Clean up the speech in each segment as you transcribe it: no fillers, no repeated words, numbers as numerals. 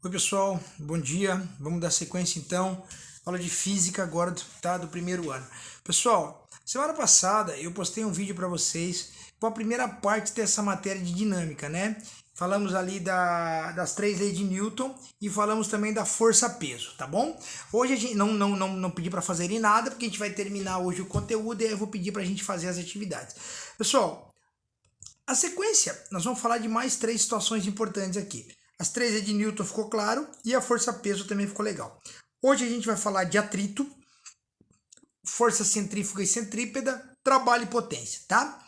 Oi pessoal, bom dia. Vamos dar sequência então. Aula de física agora, tá? Do primeiro ano. Pessoal, semana passada eu postei um vídeo para vocês com a primeira parte dessa matéria de dinâmica, né? Falamos ali das três leis de Newton e falamos também da força-peso, tá bom? Hoje a gente não pedi para fazerem nada, porque a gente vai terminar hoje o conteúdo e aí eu vou pedir para a gente fazer as atividades. Pessoal, a sequência, nós vamos falar de mais três situações importantes aqui. As três leis de Newton ficou claro e a força-peso também ficou legal. Hoje a gente vai falar de atrito, força centrífuga e centrípeta, trabalho e potência, tá?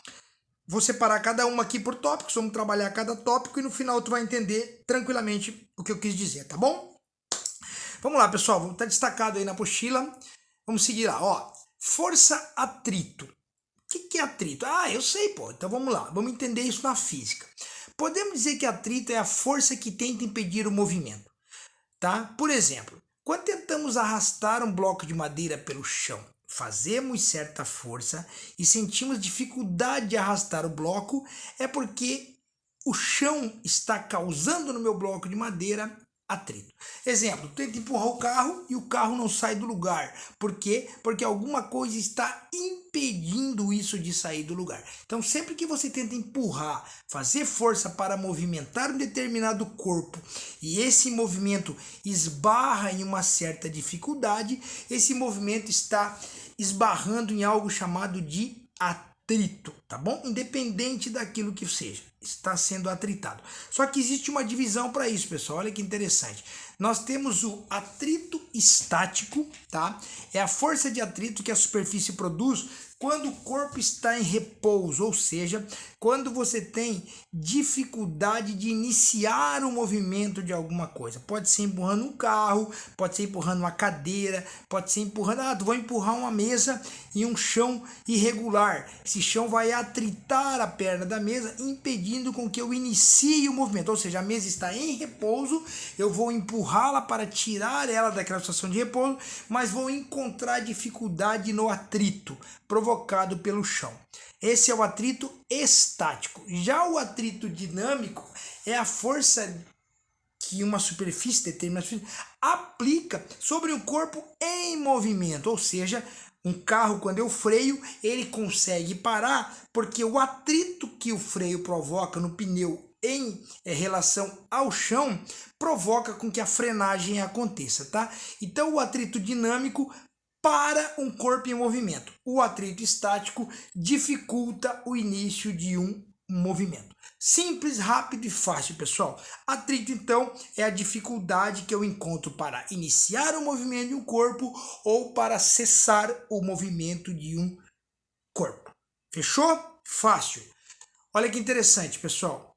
Vou separar cada uma aqui por tópicos, vamos trabalhar cada tópico e no final tu vai entender tranquilamente o que eu quis dizer, tá bom? Vamos lá, pessoal, vamos estar destacado aí na apostila. Vamos seguir lá, ó. Força atrito. O que é atrito? Ah, eu sei, pô. Então vamos lá, vamos entender isso na física. Podemos dizer que atrito é a força que tenta impedir o movimento, tá? Por exemplo, quando tentamos arrastar um bloco de madeira pelo chão, fazemos certa força e sentimos dificuldade de arrastar o bloco, é porque o chão está causando no meu bloco de madeira atrito. Exemplo, tenta empurrar o carro e o carro não sai do lugar. Por quê? Porque alguma coisa está impedindo isso de sair do lugar. Então, sempre que você tenta empurrar, fazer força para movimentar um determinado corpo e esse movimento esbarra em uma certa dificuldade, esse movimento está esbarrando em algo chamado de atrito, tá bom? Independente daquilo que seja, está sendo atritado. Só que existe uma divisão para isso, pessoal. Olha que interessante. Nós temos o atrito estático, tá? É a força de atrito que a superfície produz quando o corpo está em repouso, ou seja, quando você tem dificuldade de iniciar o movimento de alguma coisa. Pode ser empurrando um carro, pode ser empurrando uma cadeira, pode ser empurrando, vou empurrar uma mesa em um chão irregular. Esse chão vai atritar a perna da mesa, impedindo com que eu inicie o movimento. Ou seja, a mesa está em repouso, eu vou empurrá-la para tirar ela daquela situação de repouso, mas vou encontrar dificuldade no atrito provocado pelo chão. Esse é o atrito estático. Já o atrito dinâmico é a força que uma superfície determinada aplica sobre um corpo em movimento, ou seja, um carro, quando eu freio, ele consegue parar porque o atrito que o freio provoca no pneu em relação ao chão provoca com que a frenagem aconteça, tá? Então o atrito dinâmico para um corpo em movimento. O atrito estático dificulta o início de um movimento. Simples, rápido e fácil, pessoal. Atrito, então, é a dificuldade que eu encontro para iniciar o movimento de um corpo ou para cessar o movimento de um corpo. Fechou? Fácil. Olha que interessante, pessoal.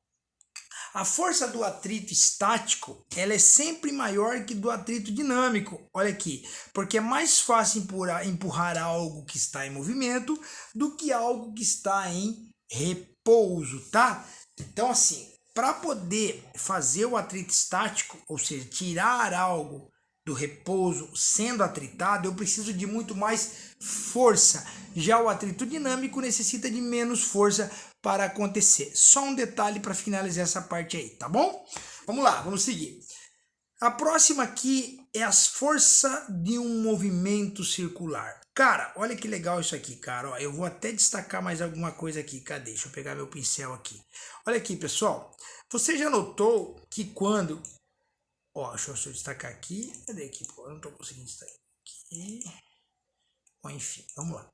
A força do atrito estático, ela é sempre maior que do atrito dinâmico. Olha aqui, porque é mais fácil empurrar algo que está em movimento do que algo que está em repouso, tá? Então, assim, para poder fazer o atrito estático, ou seja, tirar algo do repouso sendo atritado, eu preciso de muito mais força. Já o atrito dinâmico necessita de menos força para acontecer. Só um detalhe para finalizar essa parte aí, tá bom? Vamos lá, vamos seguir. A próxima aqui é as forças de um movimento circular. Cara, olha que legal isso aqui, cara. Ó, eu vou até destacar mais alguma coisa aqui. Cadê? Deixa eu pegar meu pincel aqui. Olha aqui, pessoal. Você já notou que quando... Ó, deixa eu destacar aqui. Cadê aqui? Pô, eu não tô conseguindo destacar aqui. Bom, enfim, vamos lá.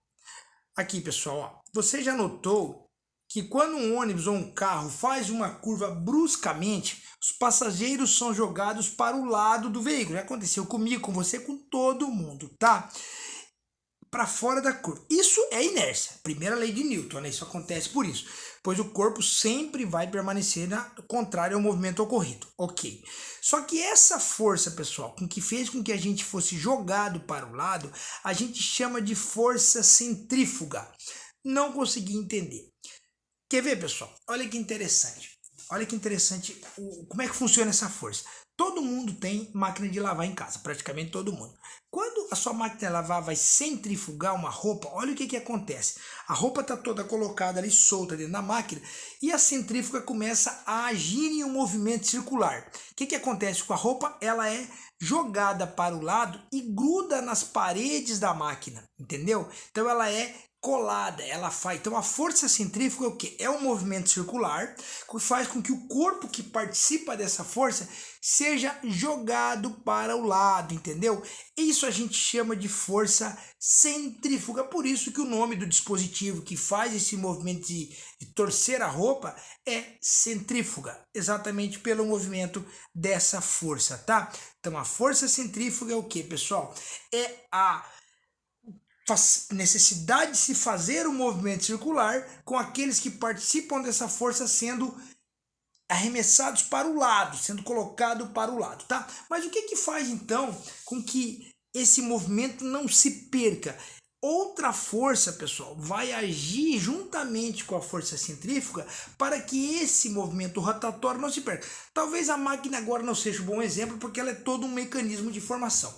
Aqui, pessoal, ó. Você já notou que quando um ônibus ou um carro faz uma curva bruscamente, os passageiros são jogados para o lado do veículo. Já aconteceu comigo, com você, com todo mundo, tá? Para fora da curva. Isso é inércia. Primeira lei de Newton, né? Isso acontece por isso. Pois o corpo sempre vai permanecer contrário ao movimento ocorrido. Ok. Só que essa força, pessoal, com que fez com que a gente fosse jogado para o lado, a gente chama de força centrífuga. Não consegui entender. Quer ver, pessoal? Olha que interessante. olha que interessante como é que funciona essa força. Todo mundo tem máquina de lavar em casa, praticamente todo mundo. Quando a sua máquina de lavar vai centrifugar uma roupa, olha o que acontece. A roupa está toda colocada ali solta dentro da máquina e a centrífuga começa a agir em um movimento circular. O que acontece com a roupa? Ela é jogada para o lado e gruda nas paredes da máquina, entendeu? Então ela é colada, ela faz. Então a força centrífuga é o quê? É um movimento circular que faz com que o corpo que participa dessa força seja jogado para o lado, entendeu? Isso a gente chama de força centrífuga. Por isso que o nome do dispositivo que faz esse movimento de torcer a roupa é centrífuga, exatamente pelo movimento dessa força, tá? Então a força centrífuga é o que, pessoal? É a necessidade de se fazer um movimento circular com aqueles que participam dessa força sendo arremessados para o lado, sendo colocado para o lado, tá? Mas o que faz então com que esse movimento não se perca? Outra força, pessoal, vai agir juntamente com a força centrífuga para que esse movimento rotatório não se perca. Talvez a máquina agora não seja um bom exemplo porque ela é todo um mecanismo de formação.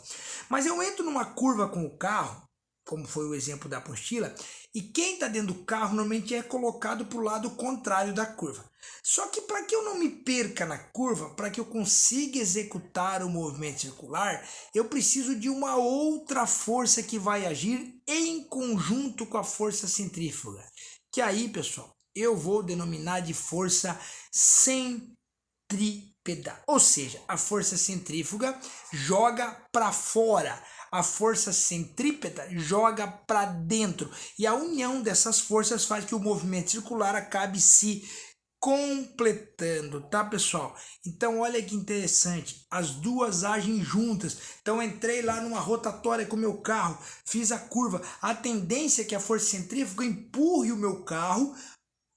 Mas eu entro numa curva com o carro, como foi o exemplo da apostila, e quem está dentro do carro normalmente é colocado para o lado contrário da curva. Só que para que eu não me perca na curva, para que eu consiga executar o movimento circular, eu preciso de uma outra força que vai agir em conjunto com a força centrífuga. Que aí, pessoal, eu vou denominar de força centrípeta. Ou seja, a força centrífuga joga para fora. A força centrípeta joga para dentro. E a união dessas forças faz que o movimento circular acabe se completando, tá, pessoal? Então olha que interessante, as duas agem juntas. Então entrei lá numa rotatória com o meu carro, fiz a curva, a tendência é que a força centrífuga empurre o meu carro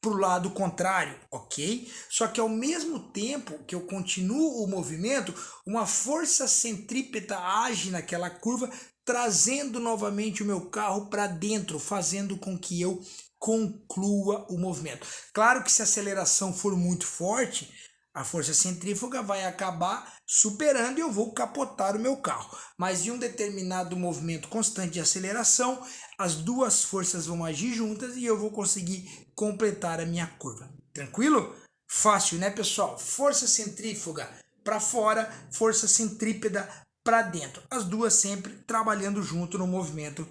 para o lado contrário, ok? Só que ao mesmo tempo que eu continuo o movimento, uma força centrípeta age naquela curva, trazendo novamente o meu carro para dentro, fazendo com que eu conclua o movimento. Claro que se a aceleração for muito forte, a força centrífuga vai acabar superando e eu vou capotar o meu carro. Mas em um determinado movimento constante de aceleração, as duas forças vão agir juntas e eu vou conseguir completar a minha curva. Tranquilo? Fácil, né, pessoal? Força centrífuga para fora, força centrípeta para dentro. As duas sempre trabalhando junto no movimento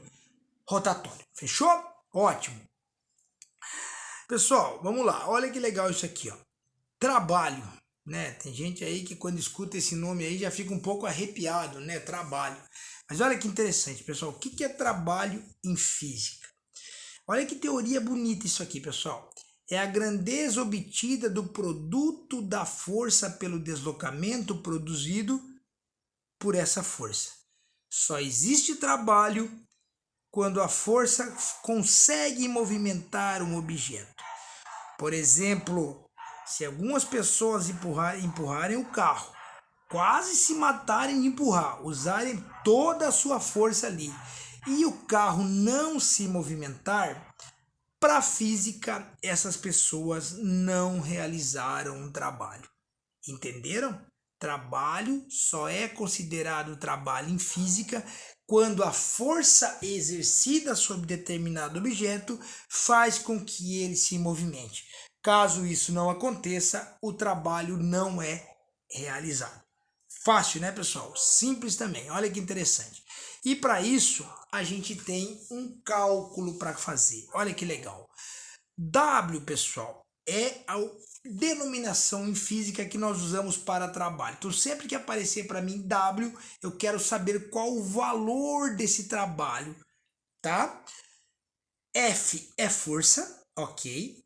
rotatório. Fechou? Ótimo. Pessoal, vamos lá. Olha que legal isso aqui, ó. Trabalho, né? Tem gente aí que quando escuta esse nome aí já fica um pouco arrepiado, né? Trabalho. Mas olha que interessante, pessoal. O que é trabalho em física? Olha que teoria bonita isso aqui, pessoal. É a grandeza obtida do produto da força pelo deslocamento produzido por essa força. Só existe trabalho quando a força consegue movimentar um objeto. Por exemplo, se algumas pessoas empurrarem o carro, quase se matarem de empurrar, usarem toda a sua força ali, e o carro não se movimentar, para a física, essas pessoas não realizaram um trabalho. Entenderam? Trabalho só é considerado trabalho em física quando a força exercida sobre determinado objeto faz com que ele se movimente. Caso isso não aconteça, o trabalho não é realizado. Fácil, né, pessoal? Simples também. Olha que interessante. E para isso, a gente tem um cálculo para fazer. Olha que legal. W, pessoal, é a denominação em física que nós usamos para trabalho. Então, sempre que aparecer para mim W, eu quero saber qual o valor desse trabalho, tá? F é força, ok?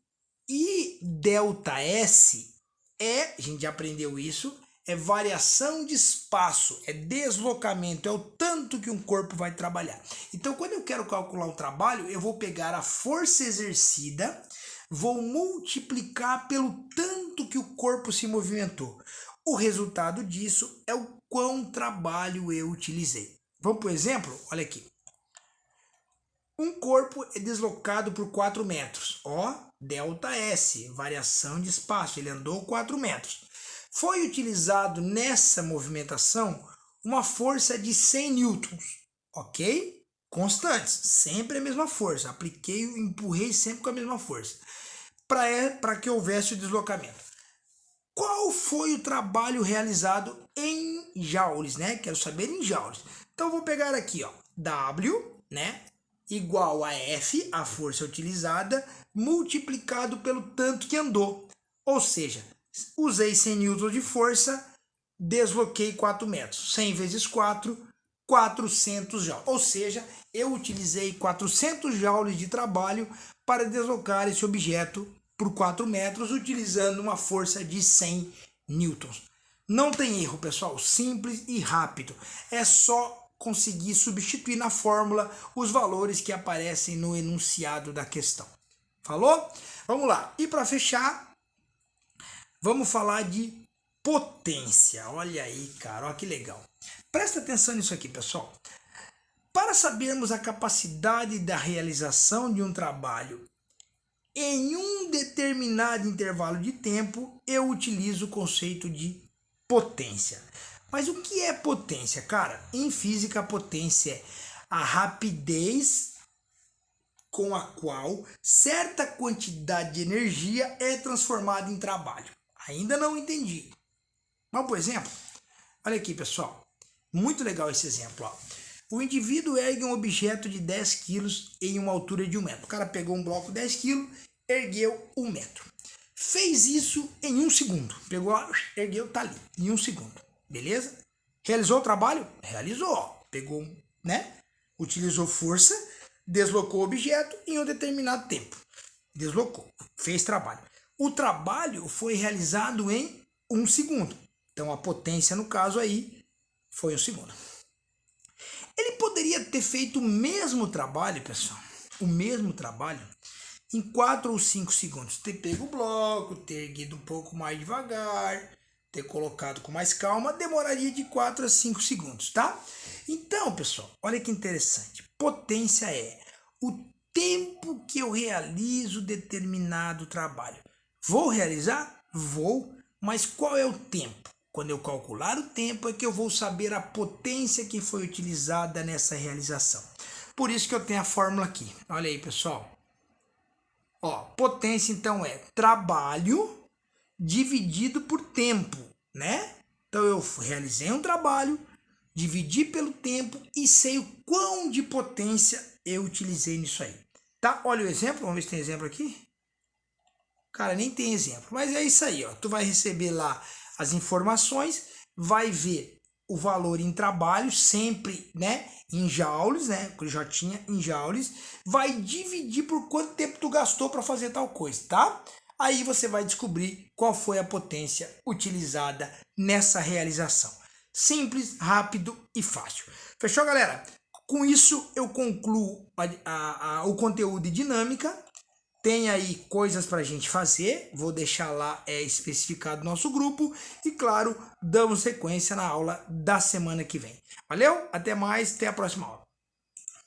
E delta S a gente já aprendeu isso, é variação de espaço, é deslocamento, é o tanto que um corpo vai trabalhar. Então, quando eu quero calcular um trabalho, eu vou pegar a força exercida, vou multiplicar pelo tanto que o corpo se movimentou. O resultado disso é o quão trabalho eu utilizei. Vamos para o exemplo? Olha aqui. Um corpo é deslocado por 4 metros. Ó, ΔS, variação de espaço, ele andou 4 metros. Foi utilizado nessa movimentação uma força de 100 newtons, ok? Constantes, sempre a mesma força, apliquei, empurrei sempre com a mesma força, para que houvesse o deslocamento. Qual foi o trabalho realizado em joules, né? Quero saber em joules. Então eu vou pegar aqui, ó, W, né? Igual a F, a força utilizada, multiplicado pelo tanto que andou. Ou seja, usei 100 newtons de força, desloquei 4 metros. 100 vezes 4, 400 joules. Ou seja, eu utilizei 400 joules de trabalho para deslocar esse objeto por 4 metros, utilizando uma força de 100 newtons. Não tem erro, pessoal, simples e rápido. É só conseguir substituir na fórmula os valores que aparecem no enunciado da questão. Falou? Vamos lá. E para fechar, vamos falar de potência. Olha aí, cara, olha que legal. Presta atenção nisso aqui, pessoal. Para sabermos a capacidade da realização de um trabalho em um determinado intervalo de tempo, eu utilizo o conceito de potência. Mas o que é potência, cara? Em física, a potência é a rapidez com a qual certa quantidade de energia é transformada em trabalho. Ainda não entendi. Vamos por exemplo? Olha aqui, pessoal. Muito legal esse exemplo, ó. O indivíduo ergue um objeto de 10 quilos em uma altura de 1 metro. O cara pegou um bloco de 10 quilos, ergueu 1 metro. Fez isso em 1 segundo. Pegou, ergueu, tá ali, em 1 segundo. Beleza? Realizou o trabalho? Realizou. Pegou, né? Utilizou força, deslocou o objeto em um determinado tempo. Deslocou, fez trabalho. O trabalho foi realizado em 1 segundo. Então a potência, no caso aí, foi 1 segundo. Ele poderia ter feito o mesmo trabalho, pessoal, o mesmo trabalho, em 4 ou 5 segundos. Ter pego o bloco, ter erguido um pouco mais devagar, ter colocado com mais calma, demoraria de 4 a 5 segundos, tá? Então, pessoal, olha que interessante. Potência é o tempo que eu realizo determinado trabalho. Vou realizar? Vou, mas qual é o tempo? Quando eu calcular o tempo é que eu vou saber a potência que foi utilizada nessa realização. Por isso que eu tenho a fórmula aqui. Olha aí, pessoal. Ó, potência então é trabalho dividido por tempo, né? Então eu realizei um trabalho, dividi pelo tempo e sei o quão de potência eu utilizei nisso aí. Tá? Olha o exemplo, vamos ver se tem exemplo aqui. Cara, nem tem exemplo, mas é isso aí, ó. Tu vai receber lá as informações, vai ver o valor em trabalho, sempre, né, em joules, né, com J em joules, vai dividir por quanto tempo tu gastou para fazer tal coisa, tá? Aí você vai descobrir qual foi a potência utilizada nessa realização. Simples, rápido e fácil. Fechou, galera? Com isso eu concluo o conteúdo de dinâmica. Tem aí coisas para a gente fazer, vou deixar lá especificado no nosso grupo e, claro, damos sequência na aula da semana que vem. Valeu? Até mais, até a próxima aula.